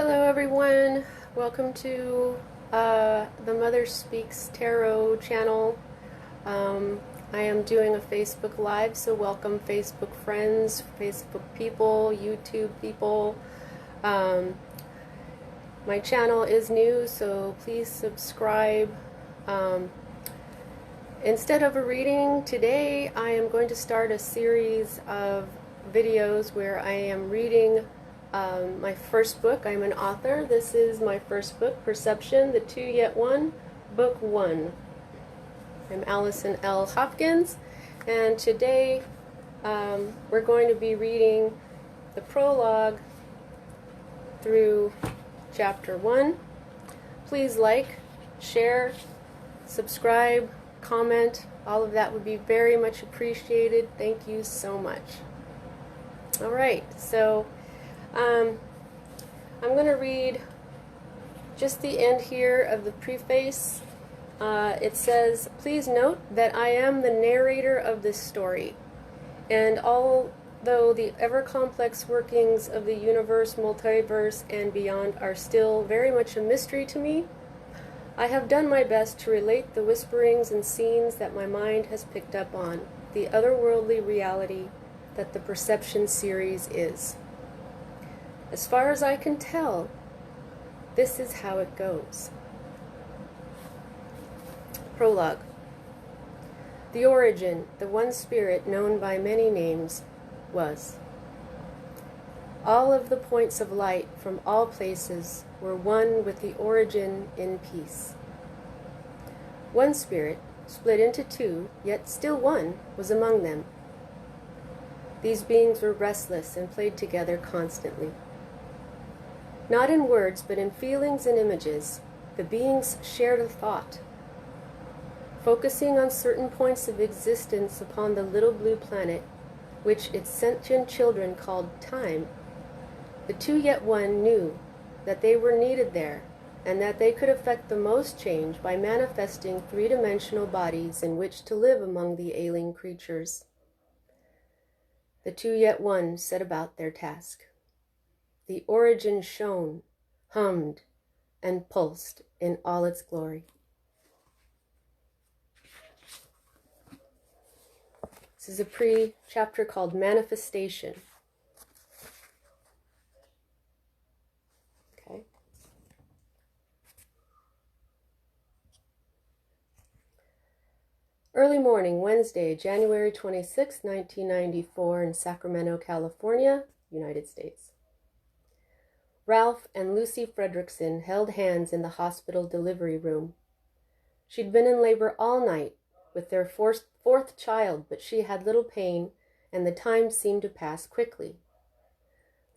Hello everyone, welcome to the Mother Speaks Tarot channel. I am doing a Facebook Live, so welcome Facebook friends, Facebook people, YouTube people. My channel is new, so please subscribe. Instead of a reading, today I am going to start a series of videos where I am reading my first book. I'm an author. This is my first book, Perception, the Two Yet One, Book 1. I'm Allison L Hopkins, and today we're going to be reading the prologue through chapter 1. Please like, share, subscribe, comment. All of that would be very much appreciated. Thank you so much. All right, so I'm going to read just the end here of the preface. It says, "Please note that I am the narrator of this story, and although the ever-complex workings of the universe, multiverse, and beyond are still very much a mystery to me, I have done my best to relate the whisperings and scenes that my mind has picked up on, the otherworldly reality that the Perception series is. As far as I can tell, this is how it goes." Prologue. The origin, the one spirit known by many names, was. All of the points of light from all places were one with the origin in peace. One spirit, split into two, yet still one, was among them. These beings were restless and played together constantly. Not in words, but in feelings and images, the beings shared a thought. Focusing on certain points of existence upon the little blue planet, which its sentient children called time, the two yet one knew that they were needed there, and that they could effect the most change by manifesting three-dimensional bodies in which to live among the ailing creatures. The two yet one set about their task. The origin shone, hummed, and pulsed in all its glory. This is a pre-chapter called Manifestation. Okay. Early morning, Wednesday, January 26, 1994, in Sacramento, California, United States. Ralph and Lucy Fredrickson held hands in the hospital delivery room. She'd been in labor all night with their fourth child, but she had little pain, and the time seemed to pass quickly.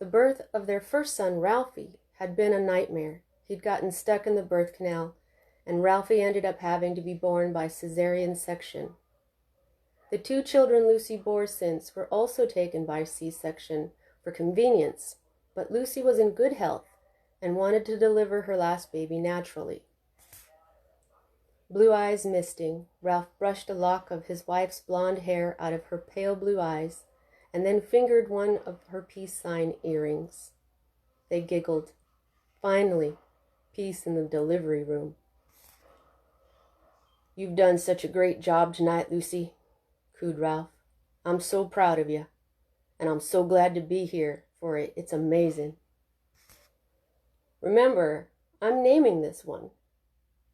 The birth of their first son, Ralphie, had been a nightmare. He'd gotten stuck in the birth canal, and Ralphie ended up having to be born by cesarean section. The two children Lucy bore since were also taken by C-section for convenience, but Lucy was in good health and wanted to deliver her last baby naturally. Blue eyes misting, Ralph brushed a lock of his wife's blonde hair out of her pale blue eyes and then fingered one of her peace sign earrings. They giggled. Finally, peace in the delivery room. "You've done such a great job tonight, Lucy," cooed Ralph. "I'm so proud of you, and I'm so glad to be here for it. It's amazing." "Remember, I'm naming this one."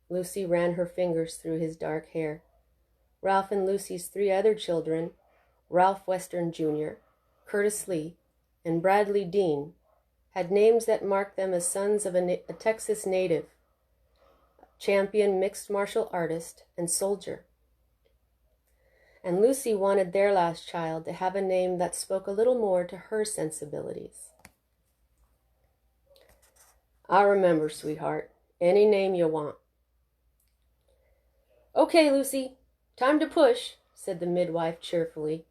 Lucy ran her fingers through his dark hair. Ralph and Lucy's three other children, Ralph Western Jr., Curtis Lee, and Bradley Dean, had names that marked them as sons of a Texas native, champion mixed martial artist, and soldier. And Lucy wanted their last child to have a name that spoke a little more to her sensibilities. "I remember, sweetheart. Any name you want." "Okay, Lucy, time to push," said the midwife cheerfully.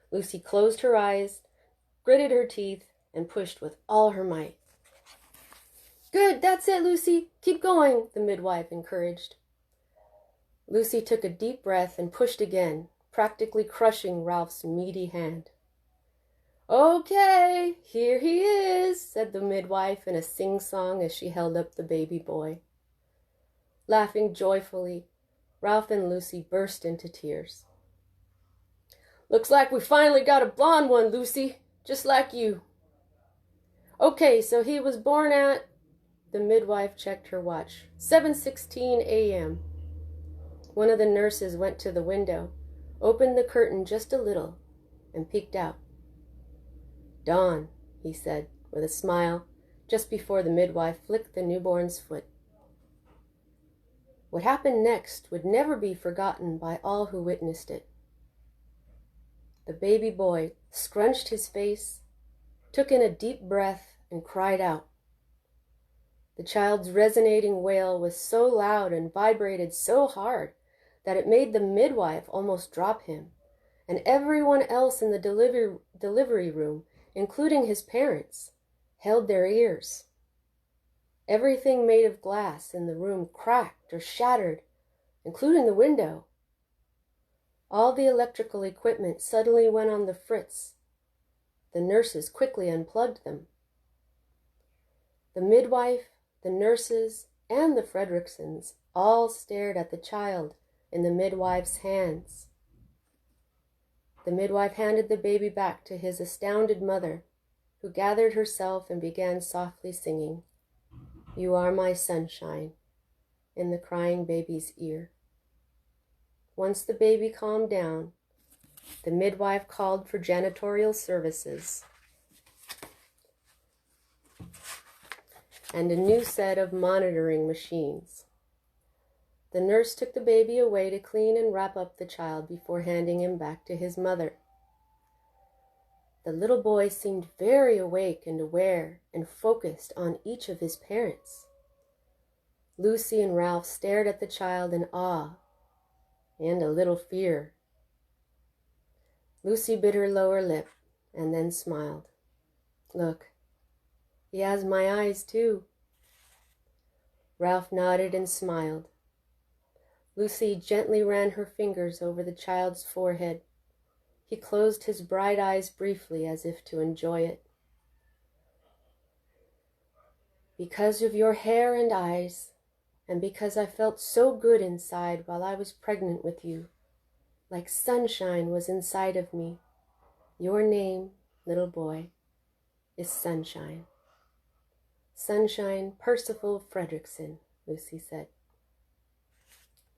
Lucy closed her eyes, gritted her teeth, and pushed with all her might. "Good, that's it, Lucy. Keep going," the midwife encouraged. Lucy took a deep breath and pushed again, practically crushing Ralph's meaty hand. "Okay, here he is," said the midwife in a sing-song as she held up the baby boy. Laughing joyfully, Ralph and Lucy burst into tears. "Looks like we finally got a blonde one, Lucy, just like you." "Okay, so he was born at—" The midwife checked her watch. 7:16 a.m. One of the nurses went to the window, opened the curtain just a little, and peeked out. "Dawn," he said, with a smile, just before the midwife flicked the newborn's foot. What happened next would never be forgotten by all who witnessed it. The baby boy scrunched his face, took in a deep breath, and cried out. The child's resonating wail was so loud and vibrated so hard that it made the midwife almost drop him, and everyone else in the delivery room, including his parents, held their ears. Everything made of glass in the room cracked or shattered, including the window. All the electrical equipment suddenly went on the fritz. The nurses quickly unplugged them. The midwife, the nurses, and the Fredricksons all stared at the child in the midwife's hands. The midwife handed the baby back to his astounded mother, who gathered herself and began softly singing, "You Are My Sunshine," in the crying baby's ear. Once the baby calmed down, the midwife called for janitorial services and a new set of monitoring machines. The nurse took the baby away to clean and wrap up the child before handing him back to his mother. The little boy seemed very awake and aware and focused on each of his parents. Lucy and Ralph stared at the child in awe and a little fear. Lucy bit her lower lip and then smiled. "Look, he has my eyes too." Ralph nodded and smiled. Lucy gently ran her fingers over the child's forehead. He closed his bright eyes briefly as if to enjoy it. "Because of your hair and eyes, and because I felt so good inside while I was pregnant with you, like sunshine was inside of me, your name, little boy, is Sunshine. Sunshine Percival Fredrickson," Lucy said.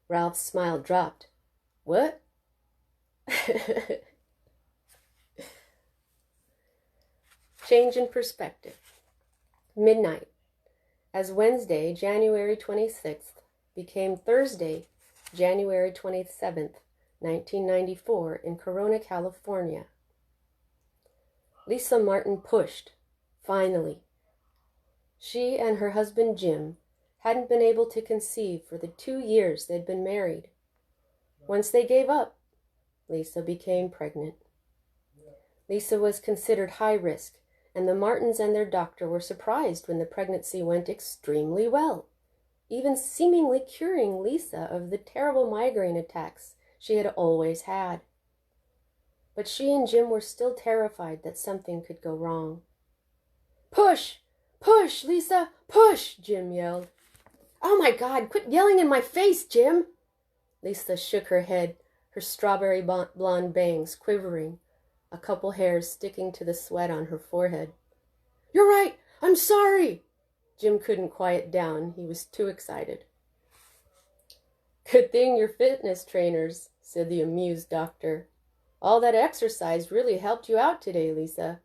Ralph's smile dropped. "What?" Change in perspective. Midnight, as Wednesday, January 26th, became Thursday, January 27th, 1994, in Corona, California. Lisa Martin pushed, finally. She and her husband Jim hadn't been able to conceive for the 2 years they'd been married. Once they gave up, Lisa became pregnant. Lisa was considered high risk, and the Martins and their doctor were surprised when the pregnancy went extremely well, even seemingly curing Lisa of the terrible migraine attacks she had always had. But she and Jim were still terrified that something could go wrong. "Push! Push, Lisa! Push!" Jim yelled. "Oh my God, quit yelling in my face, Jim!" Lisa shook her head, her strawberry blonde bangs quivering, a couple hairs sticking to the sweat on her forehead. "You're right! I'm sorry!" Jim couldn't quiet down. He was too excited. "Good thing you're fitness trainers," said the amused doctor. "All that exercise really helped you out today, Lisa.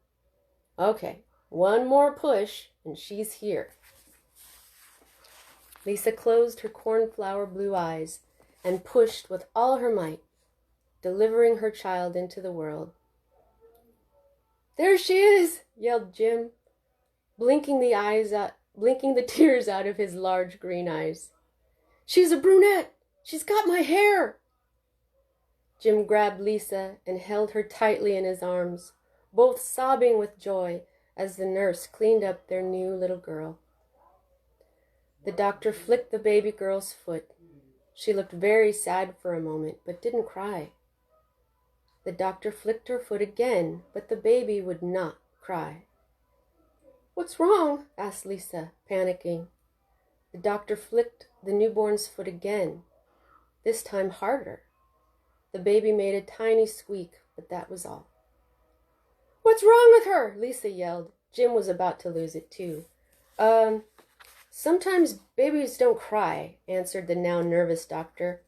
Okay, one more push, and she's here." Lisa closed her cornflower blue eyes and pushed with all her might, delivering her child into the world. "There she is!" yelled Jim, blinking the tears out of his large green eyes. "She's a brunette! She's got my hair!" Jim grabbed Lisa and held her tightly in his arms, both sobbing with joy as the nurse cleaned up their new little girl. The doctor flicked the baby girl's foot. She looked very sad for a moment, but didn't cry. The doctor flicked her foot again, but the baby would not cry. "What's wrong?" asked Lisa, panicking. The doctor flicked the newborn's foot again, this time harder. The baby made a tiny squeak, but that was all. "What's wrong with her?" Lisa yelled. Jim was about to lose it too. Sometimes babies don't cry," answered the now nervous doctor.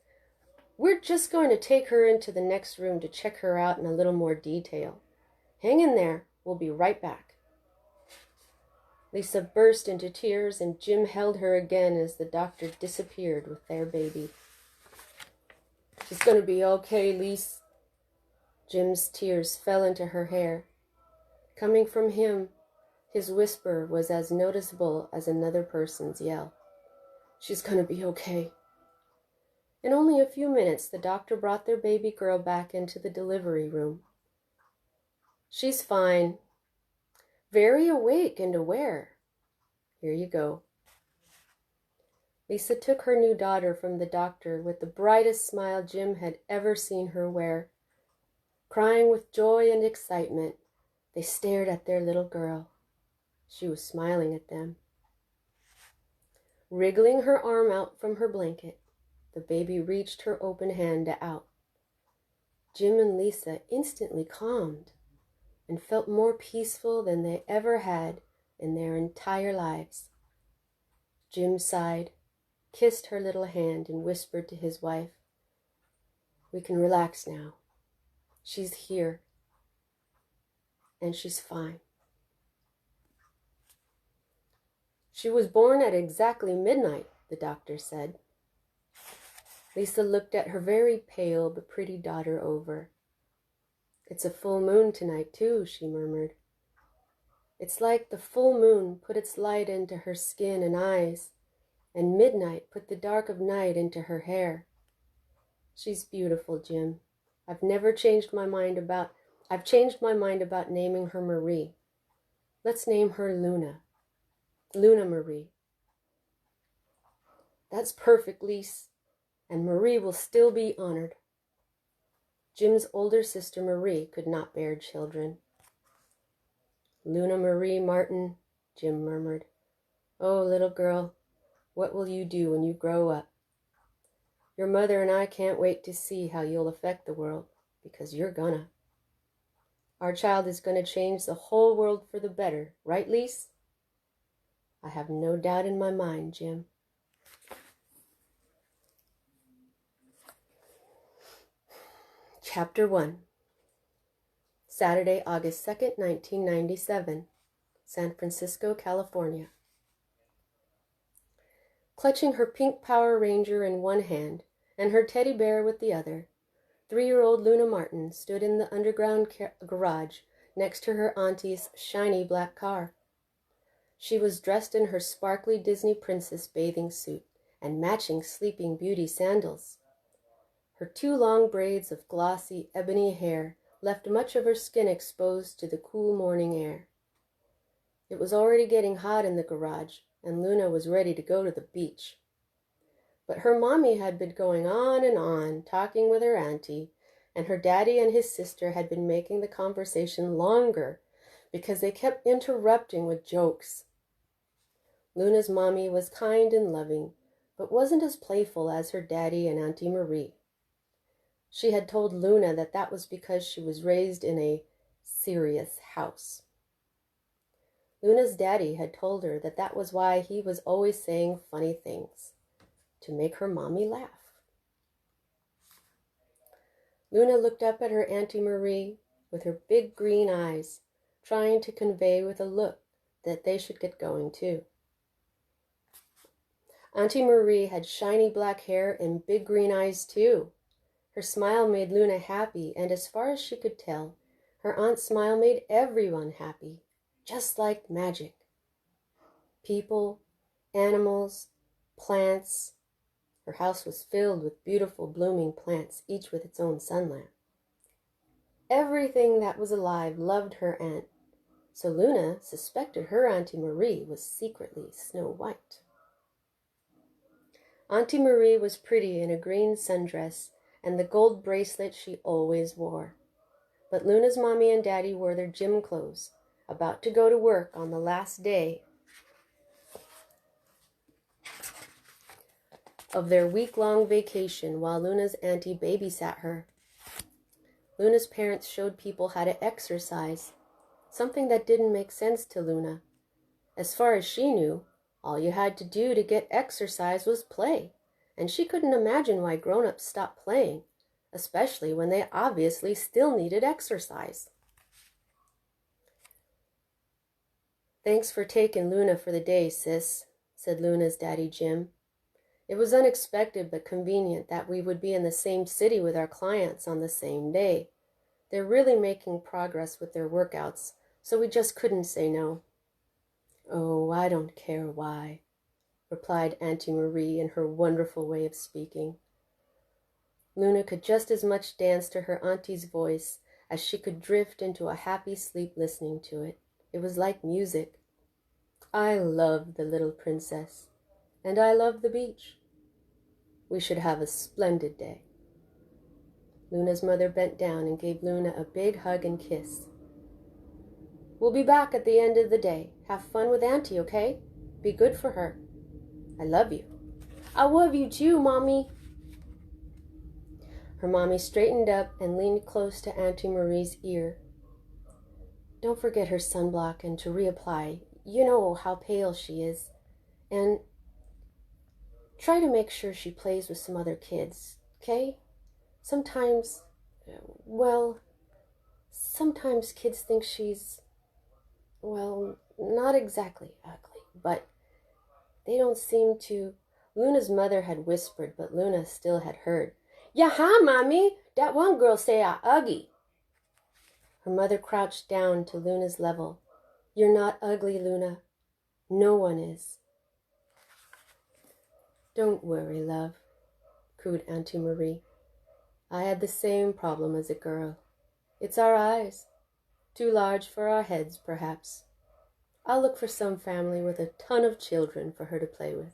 "We're just going to take her into the next room to check her out in a little more detail. Hang in there. We'll be right back." Lisa burst into tears, and Jim held her again as the doctor disappeared with their baby. "She's going to be okay, Lise." Jim's tears fell into her hair. Coming from him, his whisper was as noticeable as another person's yell. "She's going to be okay." In only a few minutes, the doctor brought their baby girl back into the delivery room. "She's fine. Very awake and aware. Here you go." Lisa took her new daughter from the doctor with the brightest smile Jim had ever seen her wear. Crying with joy and excitement, they stared at their little girl. She was smiling at them. Wriggling her arm out from her blanket, the baby reached her open hand out. Jim and Lisa instantly calmed and felt more peaceful than they ever had in their entire lives. Jim sighed, kissed her little hand, and whispered to his wife, "We can relax now. She's here, and she's fine." "She was born at exactly midnight," the doctor said. Lisa looked at her very pale but pretty daughter over. "It's a full moon tonight, too," she murmured. It's like the full moon put its light into her skin and eyes, and midnight put the dark of night into her hair. She's beautiful, Jim. I've changed my mind about naming her Marie. Let's name her Luna. Luna Marie." "That's perfect, Lise, and Marie will still be honored." Jim's older sister Marie could not bear children. "Luna Marie Martin," Jim murmured. "Oh, little girl, what will you do when you grow up? Your mother and I can't wait to see how you'll affect the world, because you're gonna. Our child is gonna change the whole world for the better, right, Lise?" "I have no doubt in my mind, Jim." Chapter 1. Saturday, August 2nd, 1997, San Francisco, California. Clutching her pink Power Ranger in one hand and her teddy bear with the other, 3-year-old Luna Martin stood in the underground garage next to her auntie's shiny black car. She was dressed in her sparkly Disney princess bathing suit and matching Sleeping Beauty sandals. Her 2 long braids of glossy ebony hair left much of her skin exposed to the cool morning air. It was already getting hot in the garage, and Luna was ready to go to the beach. But her mommy had been going on and on, talking with her auntie, and her daddy and his sister had been making the conversation longer because they kept interrupting with jokes. Luna's mommy was kind and loving, but wasn't as playful as her daddy and Auntie Marie. She had told Luna that was because she was raised in a serious house. Luna's daddy had told her that was why he was always saying funny things, to make her mommy laugh. Luna looked up at her Auntie Marie with her big green eyes, trying to convey with a look that they should get going too. Auntie Marie had shiny black hair and big green eyes too. Her smile made Luna happy, and as far as she could tell, her aunt's smile made everyone happy, just like magic. People, animals, plants. Her house was filled with beautiful blooming plants, each with its own sunlamp. Everything that was alive loved her aunt, so Luna suspected her Auntie Marie was secretly Snow White. Auntie Marie was pretty in a green sundress and the gold bracelet she always wore. but Luna's mommy and daddy wore their gym clothes, about to go to work on the last day of their week-long vacation while Luna's auntie babysat her. Luna's parents showed people how to exercise, something that didn't make sense to Luna. As far as she knew, all you had to do to get exercise was play, and she couldn't imagine why grown-ups stopped playing, especially when they obviously still needed exercise. "Thanks for taking Luna for the day, sis," said Luna's daddy Jim. "It was unexpected but convenient that we would be in the same city with our clients on the same day. They're really making progress with their workouts, so we just couldn't say no." "Oh, I don't care why," replied Auntie Marie in her wonderful way of speaking. Luna could just as much dance to her auntie's voice as she could drift into a happy sleep listening to it. It was like music. "I love the little princess, and I love the beach. We should have a splendid day." Luna's mother bent down and gave Luna a big hug and kiss. "We'll be back at the end of the day. Have fun with Auntie, okay? Be good for her. I love you." "I love you too, Mommy." Her mommy straightened up and leaned close to Auntie Marie's ear. "Don't forget her sunblock and to reapply. You know how pale she is. And try to make sure she plays with some other kids, okay? Sometimes, well, sometimes kids think she's, well, not exactly ugly, but they don't seem to." Luna's mother had whispered, but Luna still had heard. "Yaha, Mommy, that one girl say I ugly." Her mother crouched down to Luna's level. "You're not ugly, Luna. No one is." "Don't worry, love," cooed Auntie Marie. "I had the same problem as a girl. It's our eyes. Too large for our heads, perhaps. I'll look for some family with a ton of children for her to play with."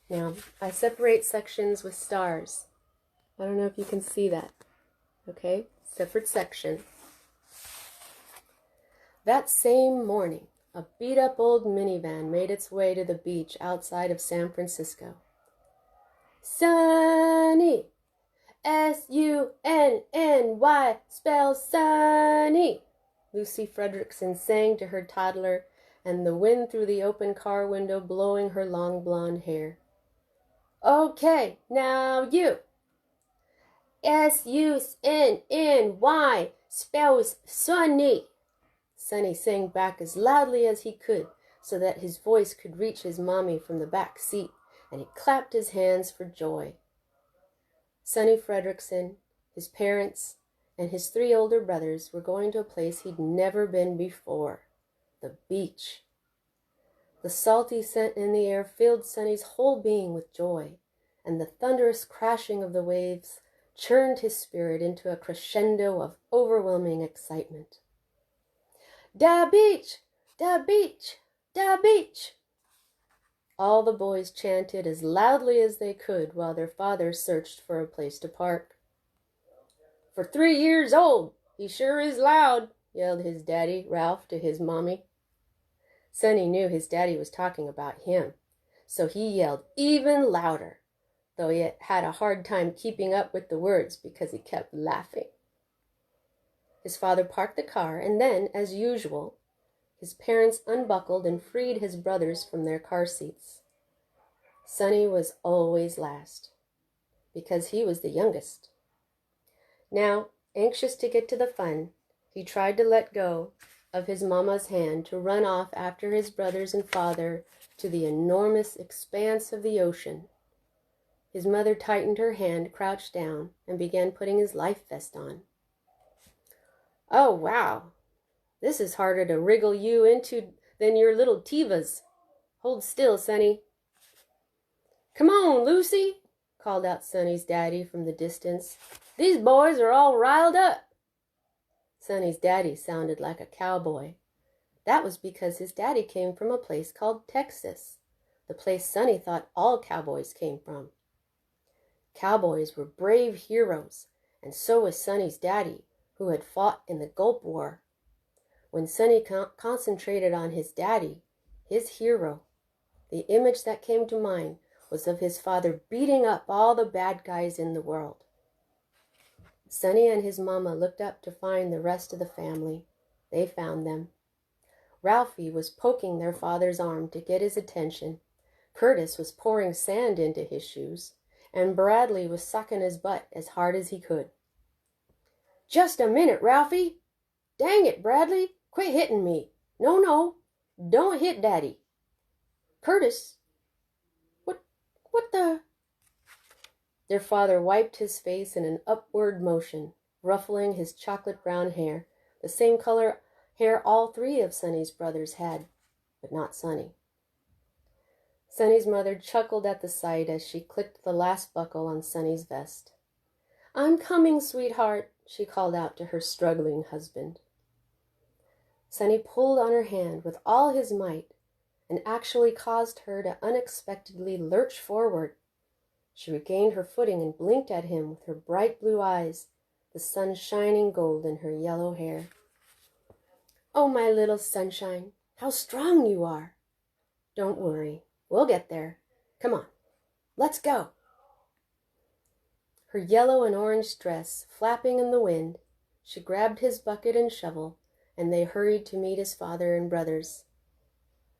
Now, I separate sections with stars. I don't know if you can see that. Okay? Separate section. That same morning, a beat-up old minivan made its way to the beach outside of San Francisco. "Sunny! S-U-N-N-Y, spells sunny," Lucy Fredrickson sang to her toddler, and the wind through the open car window blowing her long blonde hair. "Okay, now you. S-U-N-N-Y, spells sunny." Sonny sang back as loudly as he could so that his voice could reach his mommy from the back seat, and he clapped his hands for joy. Sonny Fredrickson, his parents, and his 3 older brothers were going to a place he'd never been before, the beach. The salty scent in the air filled Sonny's whole being with joy, and the thunderous crashing of the waves churned his spirit into a crescendo of overwhelming excitement. "Da beach! Da beach! Da beach!" All the boys chanted as loudly as they could while their father searched for a place to park. "For 3 years old, he sure is loud," yelled his daddy, Ralph, to his mommy. Sonny knew his daddy was talking about him, so he yelled even louder, though he had a hard time keeping up with the words because he kept laughing. His father parked the car, and then, as usual, his parents unbuckled and freed his brothers from their car seats. Sonny was always last, because he was the youngest. Now, anxious to get to the fun, he tried to let go of his mama's hand to run off after his brothers and father to the enormous expanse of the ocean. His mother tightened her hand, crouched down, and began putting his life vest on. "Oh, wow. This is harder to wriggle you into than your little Tivas. Hold still, Sonny." "Come on, Lucy," called out Sonny's daddy from the distance. "These boys are all riled up." Sonny's daddy sounded like a cowboy. That was because his daddy came from a place called Texas, the place Sonny thought all cowboys came from. Cowboys were brave heroes, and so was Sonny's daddy, who had fought in the Gulf War. When Sonny concentrated on his daddy, his hero, the image that came to mind was of his father beating up all the bad guys in the world. Sonny and his mama looked up to find the rest of the family. They found them. Ralphie was poking their father's arm to get his attention. Curtis was pouring sand into his shoes, and Bradley was sucking his butt as hard as he could. "Just a minute, Ralphie! Dang it, Bradley! Quit hitting me! No, don't hit Daddy! Curtis! What the—" Their father wiped his face in an upward motion, ruffling his chocolate brown hair, the same color hair all three of Sonny's brothers had, but not Sonny. Sonny's mother chuckled at the sight as she clicked the last buckle on Sonny's vest. "I'm coming, sweetheart," she called out to her struggling husband. Sonny pulled on her hand with all his might and actually caused her to unexpectedly lurch forward. She regained her footing and blinked at him with her bright blue eyes, the sun shining gold in her yellow hair. "Oh, my little sunshine, how strong you are! Don't worry, we'll get there. Come on, let's go." Her yellow and orange dress flapping in the wind, she grabbed his bucket and shovel, and they hurried to meet his father and brothers.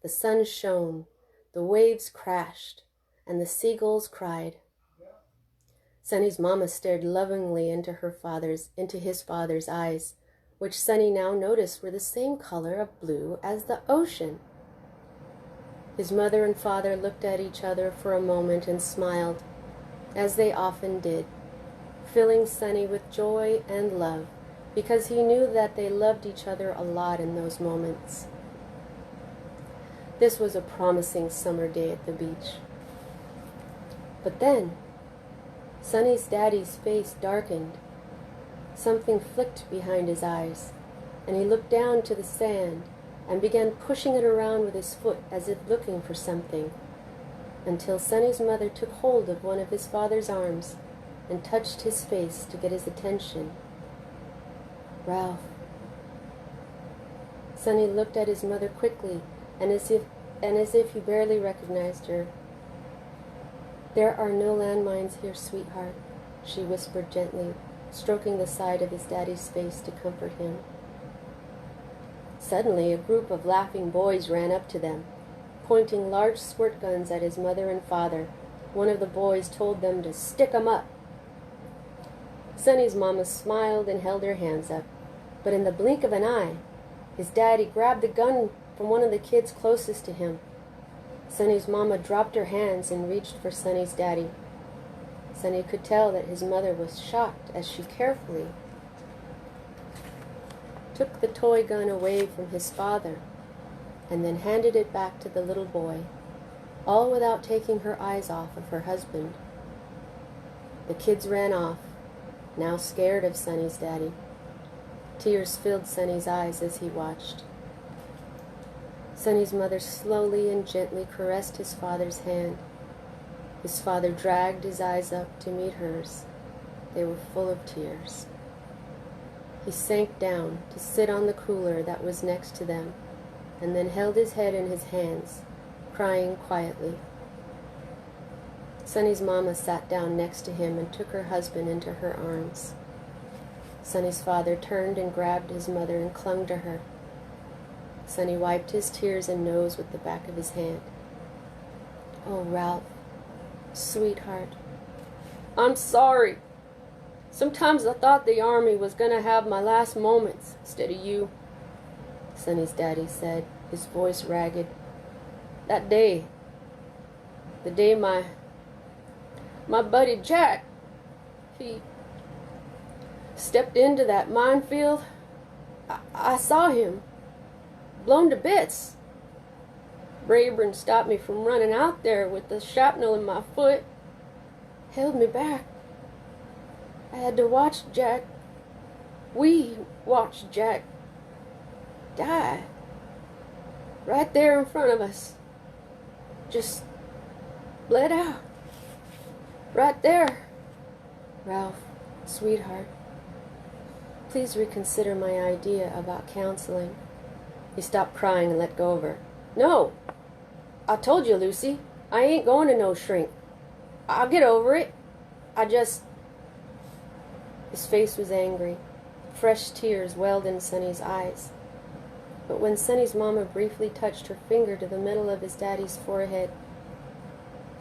The sun shone, the waves crashed, and the seagulls cried. Sonny's mama stared lovingly into his father's eyes, which Sonny now noticed were the same color of blue as the ocean. His mother and father looked at each other for a moment and smiled, as they often did, filling Sonny with joy and love, because he knew that they loved each other a lot in those moments. This was a promising summer day at the beach. But then, Sonny's daddy's face darkened. Something flicked behind his eyes, and he looked down to the sand and began pushing it around with his foot as if looking for something, until Sonny's mother took hold of one of his father's arms and touched his face to get his attention. "Ralph." Sonny looked at his mother quickly and as if he barely recognized her. "There are no landmines here, sweetheart," she whispered gently, stroking the side of his daddy's face to comfort him. Suddenly, a group of laughing boys ran up to them, pointing large squirt guns at his mother and father. One of the boys told them to stick 'em up. Sonny's mama smiled and held her hands up, but in the blink of an eye, his daddy grabbed the gun from one of the kids closest to him. Sonny's mama dropped her hands and reached for Sonny's daddy. Sonny could tell that his mother was shocked as she carefully took the toy gun away from his father and then handed it back to the little boy, all without taking her eyes off of her husband. The kids ran off, now scared of Sonny's daddy. Tears filled Sonny's eyes as he watched. Sonny's mother slowly and gently caressed his father's hand. His father dragged his eyes up to meet hers. They were full of tears. He sank down to sit on the cooler that was next to them, and then held his head in his hands, crying quietly. Sonny's mama sat down next to him and took her husband into her arms. Sonny's father turned and grabbed his mother and clung to her. Sonny wiped his tears and nose with the back of his hand. "Oh, Ralph, sweetheart, I'm sorry. Sometimes I thought the army was going to have my last moments instead of you," Sonny's daddy said, his voice ragged. "That day, the day my buddy Jack, he stepped into that minefield, I saw him blown to bits. Rayburn stopped me from running out there with the shrapnel in my foot, held me back. I had to watch Jack. We watched Jack die right there in front of us. Just bled out. Right there. Ralph, sweetheart, please reconsider my idea about counseling?" He stopped crying and let go of her. "No! I told you, Lucy, I ain't going to no shrink. I'll get over it. I just..." His face was angry. Fresh tears welled in Sonny's eyes. But when Sonny's mama briefly touched her finger to the middle of his daddy's forehead,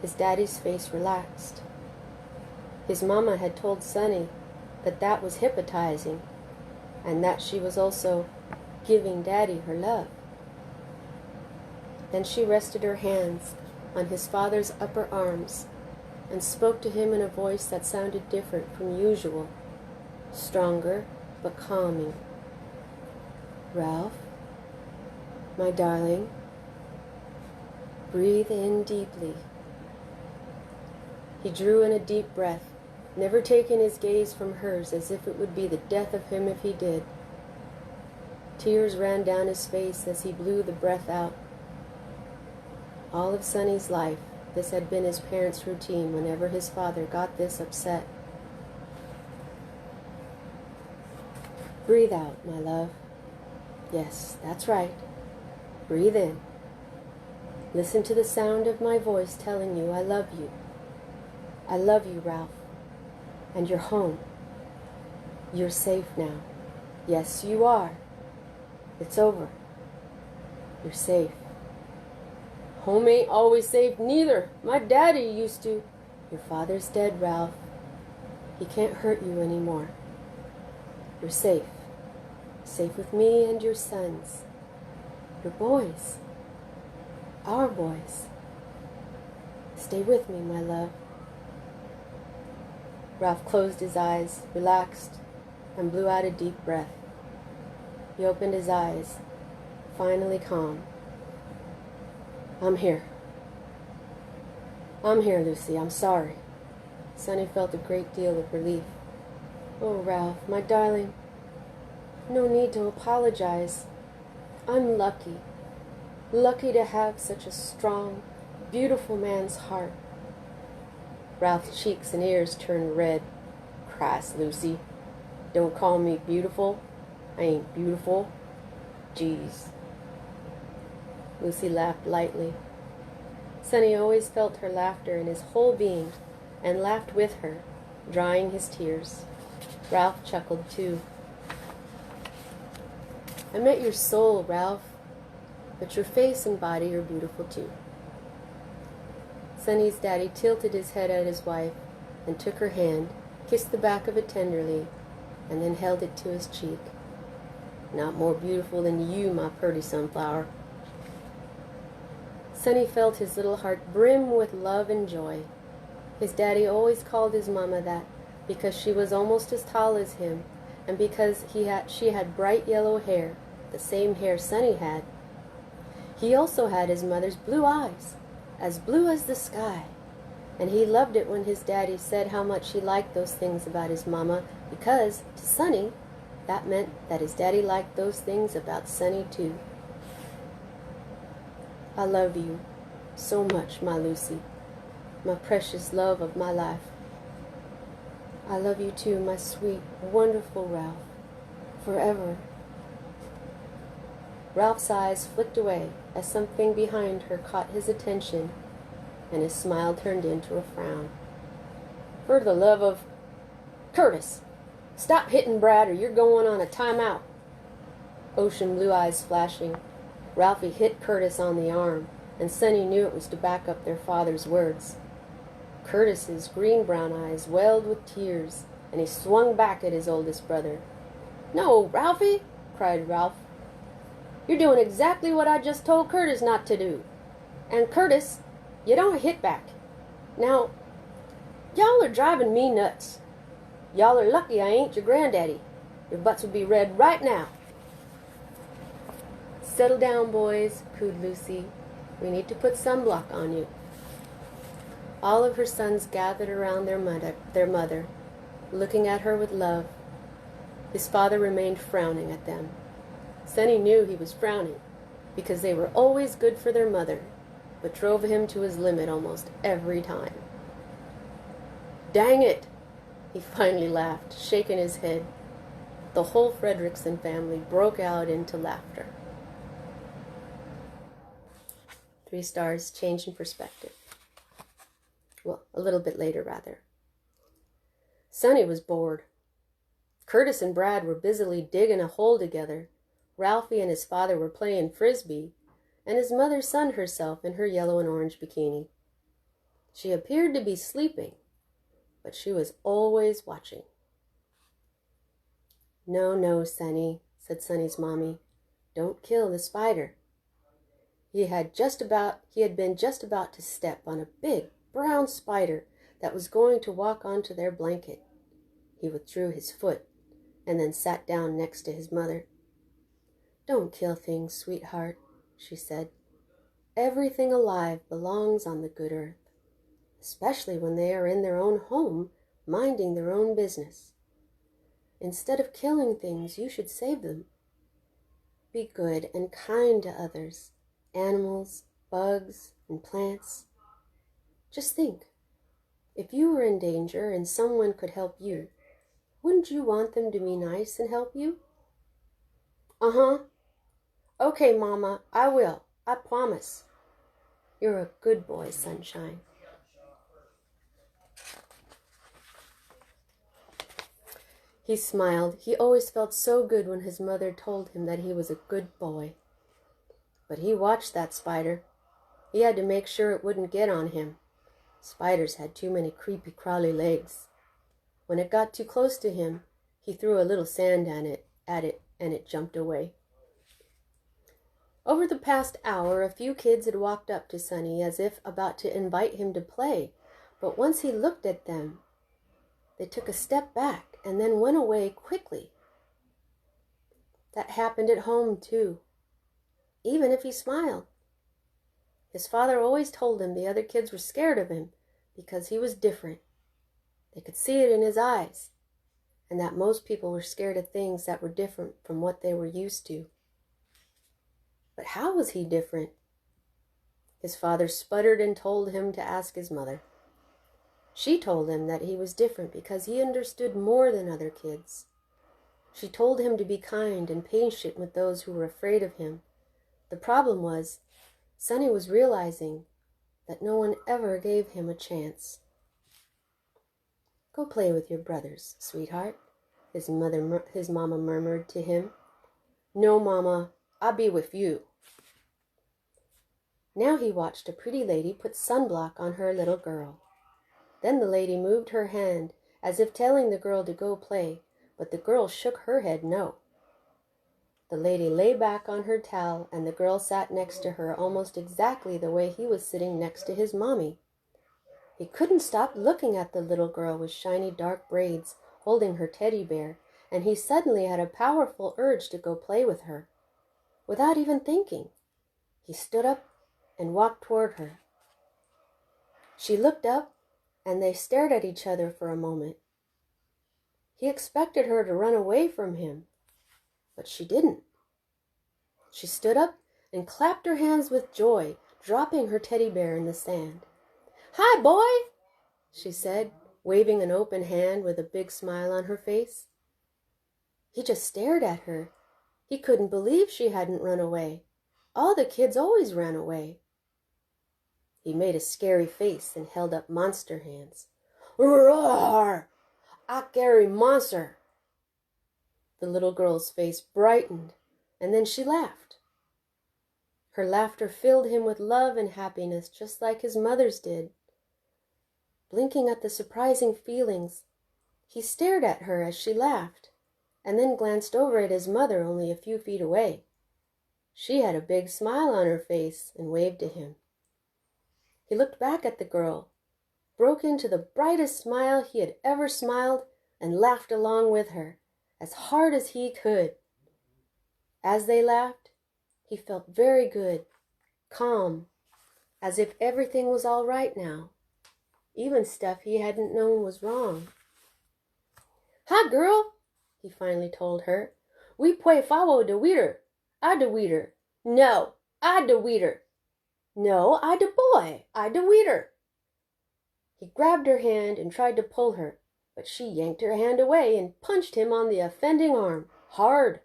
his daddy's face relaxed. His mama had told Sonny that that was hypnotizing, and that she was also giving Daddy her love. Then she rested her hands on his father's upper arms and spoke to him in a voice that sounded different from usual, stronger but calming. "Ralph, my darling, breathe in deeply." He drew in a deep breath, never taking his gaze from hers, as if it would be the death of him if he did. Tears ran down his face as he blew the breath out. All of Sonny's life, this had been his parents' routine whenever his father got this upset. "Breathe out, my love. Yes, that's right. Breathe in. Listen to the sound of my voice telling you I love you. I love you, Ralph. And you're home. You're safe now. Yes, you are. It's over. You're safe. Home ain't always safe neither. My daddy used to..." "Your father's dead, Ralph. He can't hurt you anymore. You're safe. Safe with me and your sons. Your boys. Our boys. Stay with me, my love." Ralph closed his eyes, relaxed, and blew out a deep breath. He opened his eyes, finally calm. "I'm here. I'm here, Lucy. I'm sorry." Sonny felt a great deal of relief. "Oh, Ralph, my darling, no need to apologize. I'm lucky. Lucky to have such a strong, beautiful man's heart." Ralph's cheeks and ears turned red. "Christ, Lucy, don't call me beautiful. I ain't beautiful. Jeez." Lucy laughed lightly. Sonny always felt her laughter in his whole being and laughed with her, drying his tears. Ralph chuckled too. "I met your soul, Ralph, but your face and body are beautiful too." Sonny's daddy tilted his head at his wife and took her hand, kissed the back of it tenderly, and then held it to his cheek. "Not more beautiful than you, my purty sunflower." Sonny felt his little heart brim with love and joy. His daddy always called his mama that because she was almost as tall as him, and because she had bright yellow hair, the same hair Sonny had. He also had his mother's blue eyes, as blue as the sky, and he loved it when his daddy said how much he liked those things about his mama, because, to Sonny, that meant that his daddy liked those things about Sonny too. "I love you so much, my Lucy, my precious love of my life. I love you too, my sweet, wonderful Ralph, forever." Ralph's eyes flicked away as something behind her caught his attention, and his smile turned into a frown. "For the love of... Curtis, stop hitting Brad or you're going on a timeout." Ocean blue eyes flashing, Ralphie hit Curtis on the arm, and Sonny knew it was to back up their father's words. Curtis's green-brown eyes welled with tears, and he swung back at his oldest brother. "No, Ralphie!" cried Ralph. "You're doing exactly what I just told Curtis not to do. And Curtis, you don't hit back. Now, y'all are driving me nuts. Y'all are lucky I ain't your granddaddy. Your butts would be red right now." "Settle down, boys," cooed Lucy. "We need to put sunblock on you." All of her sons gathered around their mother, looking at her with love. His father remained frowning at them. Sonny knew he was frowning, because they were always good for their mother, but drove him to his limit almost every time. "Dang it!" he finally laughed, shaking his head. The whole Fredrickson family broke out into laughter. 3 stars, change in perspective. Well, a little bit later, rather. Sonny was bored. Curtis and Brad were busily digging a hole together. Ralphie and his father were playing frisbee, and his mother sunned herself in her yellow and orange bikini. She appeared to be sleeping, but she was always watching. "No, no, Sonny," said Sonny's mommy. "Don't kill the spider." He had been just about to step on a big brown spider that was going to walk onto their blanket. He withdrew his foot and then sat down next to his mother. "Don't kill things, sweetheart," she said. "Everything alive belongs on the good earth, especially when they are in their own home, minding their own business. Instead of killing things, you should save them. Be good and kind to others, animals, bugs, and plants. Just think, if you were in danger and someone could help you, wouldn't you want them to be nice and help you?" "Uh-huh. Okay, Mama, I will. I promise." "You're a good boy, Sunshine." He smiled. He always felt so good when his mother told him that he was a good boy. But he watched that spider. He had to make sure it wouldn't get on him. Spiders had too many creepy, crawly legs. When it got too close to him, he threw a little sand at it, and it jumped away. Over the past hour, a few kids had walked up to Sonny as if about to invite him to play, but once he looked at them, they took a step back and then went away quickly. That happened at home, too, even if he smiled. His father always told him the other kids were scared of him because he was different. They could see it in his eyes, and that most people were scared of things that were different from what they were used to. But how was he different? His father sputtered and told him to ask his mother. She told him that he was different because he understood more than other kids. She told him to be kind and patient with those who were afraid of him. The problem was, Sonny was realizing that no one ever gave him a chance. "Go play with your brothers, sweetheart," his mama murmured to him. "No, Mama, I'll be with you." Now he watched a pretty lady put sunblock on her little girl. Then the lady moved her hand as if telling the girl to go play, but the girl shook her head no. The lady lay back on her towel, and the girl sat next to her almost exactly the way he was sitting next to his mommy. He couldn't stop looking at the little girl with shiny dark braids holding her teddy bear, and he suddenly had a powerful urge to go play with her. Without even thinking, he stood up and walked toward her. She looked up, and they stared at each other for a moment. He expected her to run away from him, but she didn't. She stood up and clapped her hands with joy, dropping her teddy bear in the sand. "Hi, boy," she said, waving an open hand with a big smile on her face. He just stared at her. He couldn't believe she hadn't run away. All the kids always ran away. He made a scary face and held up monster hands. "Roar! I carry monster!" The little girl's face brightened, and then she laughed. Her laughter filled him with love and happiness, just like his mother's did. Blinking at the surprising feelings, he stared at her as she laughed, and then glanced over at his mother only a few feet away. She had a big smile on her face and waved to him. He looked back at the girl, broke into the brightest smile he had ever smiled, and laughed along with her, as hard as he could. As they laughed, he felt very good, calm, as if everything was all right now, even stuff he hadn't known was wrong. "Hi, girl," he finally told her. "We play follow the weeder. I the weeder. No, I the weeder. No, I the boy. I the weeder." He grabbed her hand and tried to pull her, but she yanked her hand away and punched him on the offending arm, hard.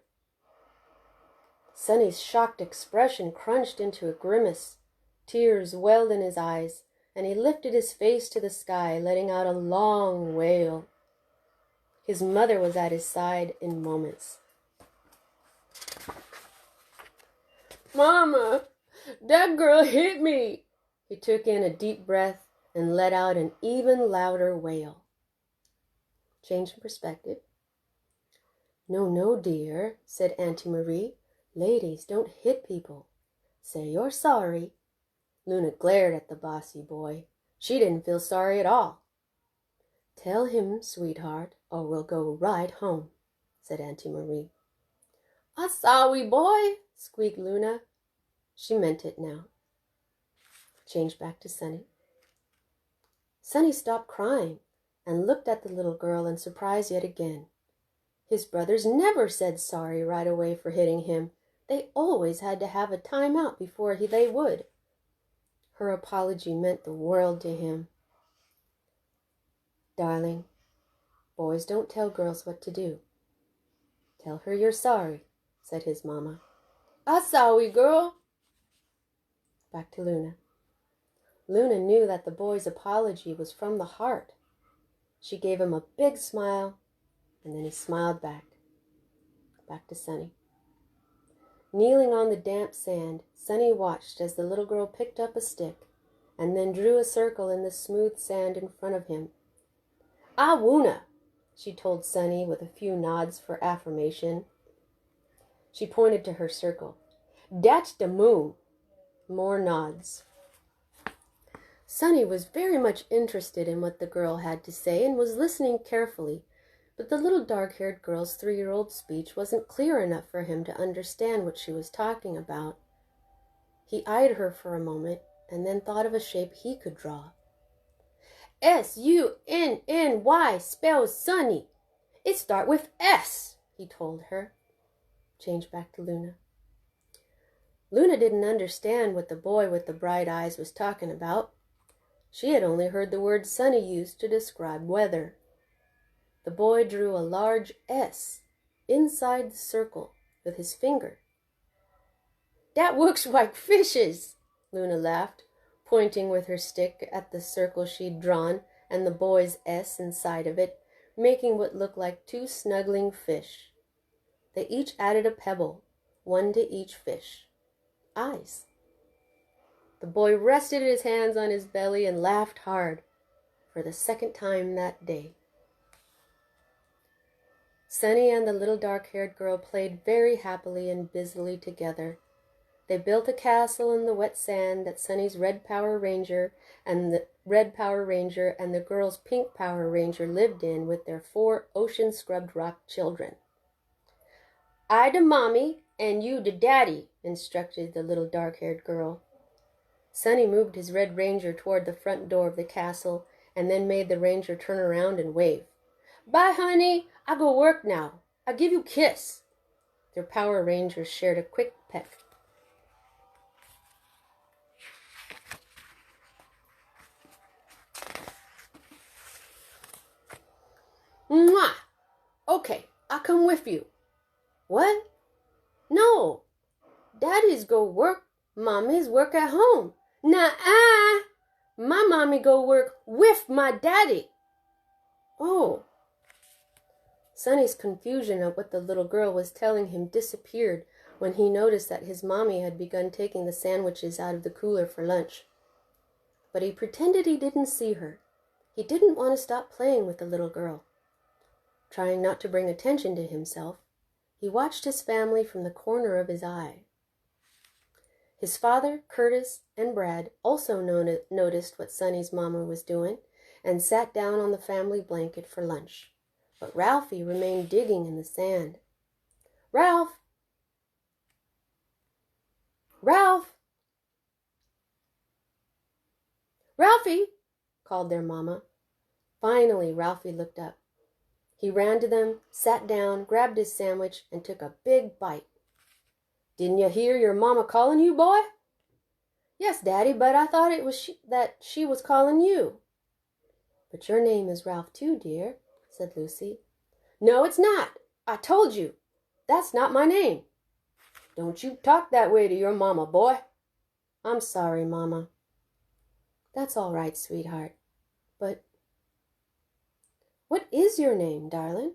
Sonny's shocked expression crunched into a grimace. Tears welled in his eyes, and he lifted his face to the sky, letting out a long wail. His mother was at his side in moments. "Mama, that girl hit me." He took in a deep breath and let out an even louder wail. Change in perspective. "No, no, dear," said Auntie Marie. "Ladies don't hit people. Say you're sorry." Luna glared at the bossy boy. She didn't feel sorry at all. "Tell him, sweetheart, or we'll go right home," said Auntie Marie. "I'm sorry, boy," squeaked Luna. She meant it now. Change back to Sonny. Sonny stopped crying and looked at the little girl in surprise yet again. His brothers never said sorry right away for hitting him. They always had to have a time out before they would. Her apology meant the world to him. "Darling, boys don't tell girls what to do." "Tell her you're sorry," said his mama. "I'm sorry, girl." Back to Luna. Luna knew that the boy's apology was from the heart. She gave him a big smile, and then he smiled back. Back to Sonny. Kneeling on the damp sand, Sonny watched as the little girl picked up a stick and then drew a circle in the smooth sand in front of him. "I wunna," she told Sonny with a few nods for affirmation. She pointed to her circle. "That's the moon." More nods. Sonny was very much interested in what the girl had to say and was listening carefully, but the little dark-haired girl's 3-year-old speech wasn't clear enough for him to understand what she was talking about. He eyed her for a moment and then thought of a shape he could draw. "S-U-N-N-Y spells Sonny. It starts with S," he told her. Change back to Luna. Luna didn't understand what the boy with the bright eyes was talking about. She had only heard the word Sonny used to describe weather. The boy drew a large S inside the circle with his finger. "That looks like fishes," Luna laughed, pointing with her stick at the circle she'd drawn and the boy's S inside of it, making what looked like 2 snuggling fish. They each added a pebble, one to each fish. Eyes. The boy rested his hands on his belly and laughed hard, for the second time that day. Sonny and the little dark-haired girl played very happily and busily together. They built a castle in the wet sand that Sonny's red Power Ranger and the girl's pink Power Ranger lived in with their 4 ocean-scrubbed rock children. "I the mommy and you the daddy," instructed the little dark-haired girl. Sonny moved his red ranger toward the front door of the castle and then made the ranger turn around and wave. "Bye, honey. I go work now. I give you kiss." Their Power Rangers shared a quick peck. "Mwah! Okay, I'll come with you." "What?" "No. Daddy's go work. Mommy's work at home." "Nuh-uh. My mommy go work with my daddy." "Oh." Sonny's confusion at what the little girl was telling him disappeared when he noticed that his mommy had begun taking the sandwiches out of the cooler for lunch. But he pretended he didn't see her. He didn't want to stop playing with the little girl. Trying not to bring attention to himself, he watched his family from the corner of his eye. His father, Curtis, and Brad also noticed what Sonny's mama was doing and sat down on the family blanket for lunch. But Ralphie remained digging in the sand. "Ralph! Ralph! Ralphie!" called their mama. Finally, Ralphie looked up. He ran to them, sat down, grabbed his sandwich, and took a big bite. "Didn't you hear your mama calling you, boy?" "Yes, Daddy, but I thought it was that she was calling you." "But your name is Ralph too, dear," said Lucy. No, it's not. I told you. That's not my name. Don't you talk that way to your mama, boy. I'm sorry, Mama. That's all right, sweetheart. But what is your name, darling?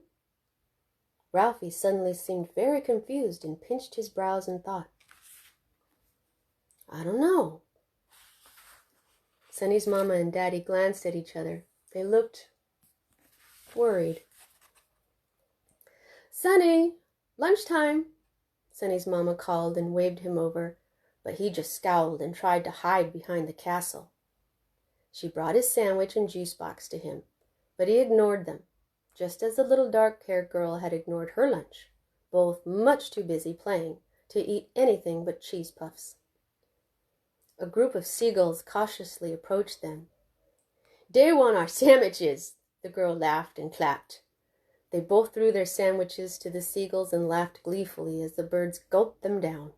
Ralphie suddenly seemed very confused and pinched his brows in thought. I don't know. Sonny's mama and Daddy glanced at each other. They looked worried. Sonny, lunchtime, Sonny's mama called and waved him over, but he just scowled and tried to hide behind the castle. She brought his sandwich and juice box to him, but he ignored them, just as the little dark-haired girl had ignored her lunch, both much too busy playing to eat anything but cheese puffs. A group of seagulls cautiously approached them. They want our sandwiches, the girl laughed and clapped. They both threw their sandwiches to the seagulls and laughed gleefully as the birds gulped them down.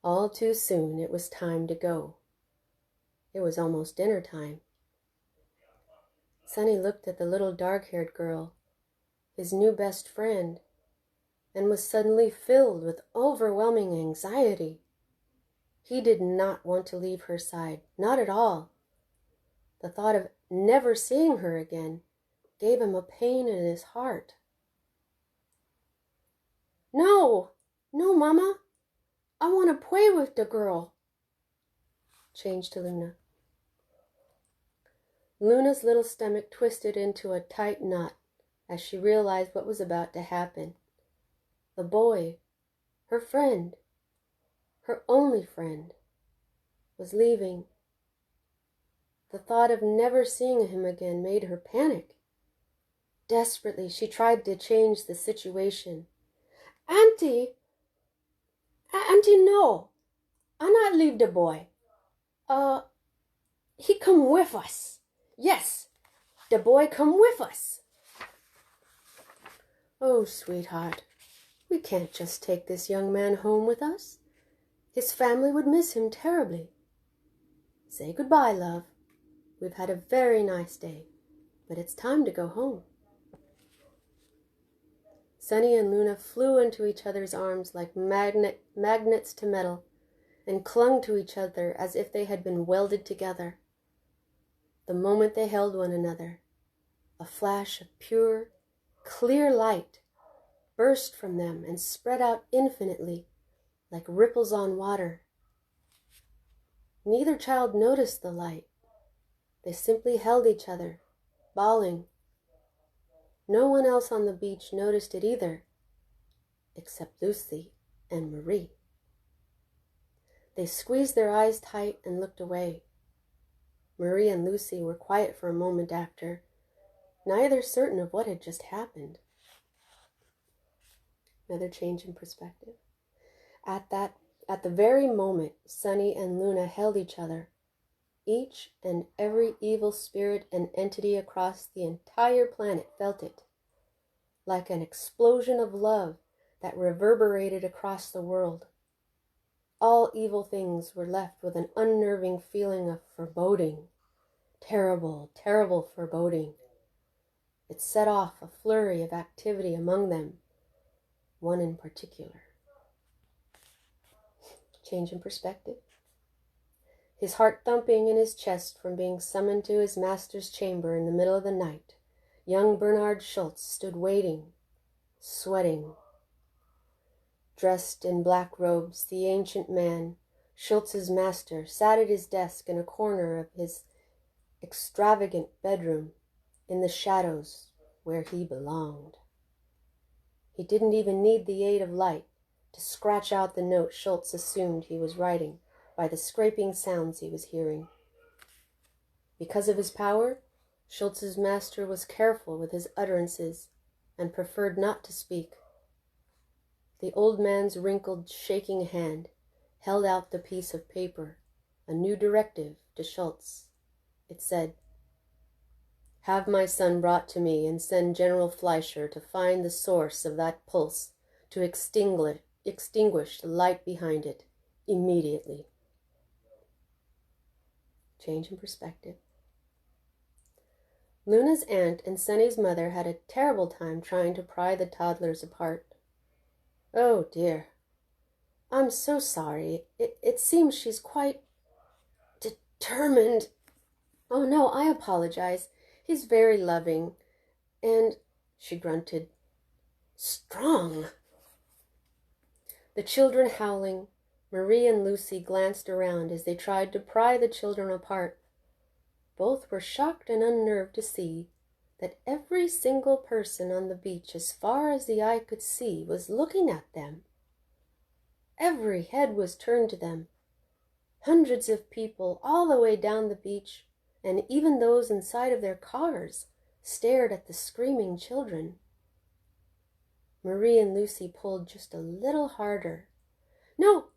All too soon it was time to go. It was almost dinner time. Sonny looked at the little dark-haired girl, his new best friend, and was suddenly filled with overwhelming anxiety. He did not want to leave her side, not at all. The thought of never seeing her again gave him a pain in his heart. No, Mama. I want to play with the girl. Changed to Luna. Luna's little stomach twisted into a tight knot as she realized what was about to happen. The boy, her friend, her only friend, was leaving. The thought of never seeing him again made her panic. Desperately, she tried to change the situation. Auntie, no. I not leave the boy. He come with us. Yes, the boy come with us. Oh, sweetheart, we can't just take this young man home with us. His family would miss him terribly. Say goodbye, love. We've had a very nice day, but it's time to go home. Sonny and Luna flew into each other's arms like magnets to metal and clung to each other as if they had been welded together. The moment they held one another, a flash of pure, clear light burst from them and spread out infinitely like ripples on water. Neither child noticed the light. They simply held each other, bawling. No one else on the beach noticed it either, except Lucy and Marie. They squeezed their eyes tight and looked away. Marie and Lucy were quiet for a moment after, neither certain of what had just happened. Another change in perspective. At the very moment Sonny and Luna held each other, each and every evil spirit and entity across the entire planet felt it, like an explosion of love that reverberated across the world. All evil things were left with an unnerving feeling of foreboding. Terrible, terrible foreboding. It set off a flurry of activity among them, one in particular. Change in perspective. His heart thumping in his chest from being summoned to his master's chamber in the middle of the night, young Bernard Schultz stood waiting, sweating. Dressed in black robes, the ancient man, Schultz's master, sat at his desk in a corner of his extravagant bedroom, in the shadows where he belonged. He didn't even need the aid of light to scratch out the note Schultz assumed he was writing by the scraping sounds he was hearing. Because of his power, Schultz's master was careful with his utterances and preferred not to speak. The old man's wrinkled, shaking hand held out the piece of paper, a new directive to Schultz. It said, "Have my son brought to me and send General Fleischer to find the source of that pulse to extinguish the light behind it immediately." Change in perspective. Luna's aunt and Sunny's mother had a terrible time trying to pry the toddlers apart. "Oh, dear. I'm so sorry. It seems she's quite determined." "Oh, no, I apologize. He's very loving. And," she grunted, "strong." The children howling, Marie and Lucy glanced around as they tried to pry the children apart. Both were shocked and unnerved to see that every single person on the beach, as far as the eye could see, was looking at them. Every head was turned to them. Hundreds of people all the way down the beach, and even those inside of their cars, stared at the screaming children. Marie and Lucy pulled just a little harder. "No,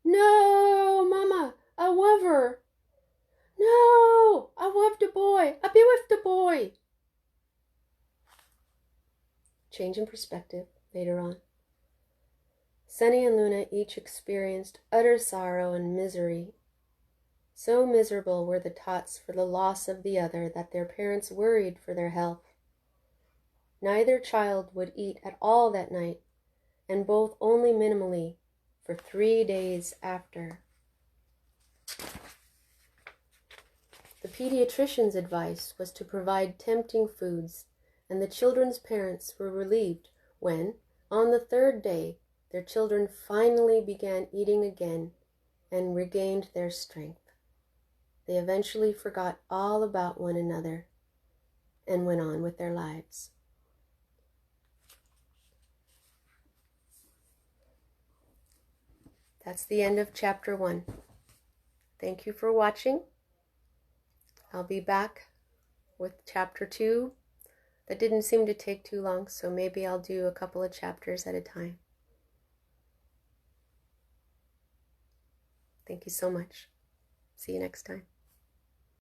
no, Mama, I love her. No, I love the boy. I be with the boy." Change in perspective later on. Sunny and Luna each experienced utter sorrow and misery. So miserable were the tots for the loss of the other that their parents worried for their health. Neither child would eat at all that night, and both only minimally for 3 days after. The pediatrician's advice was to provide tempting foods, and the children's parents were relieved when, on the 3rd day, their children finally began eating again and regained their strength. They eventually forgot all about one another and went on with their lives. That's the end of chapter 1. Thank you for watching. I'll be back with chapter 2. That didn't seem to take too long, so maybe I'll do a couple of chapters at a time. Thank you so much. See you next time.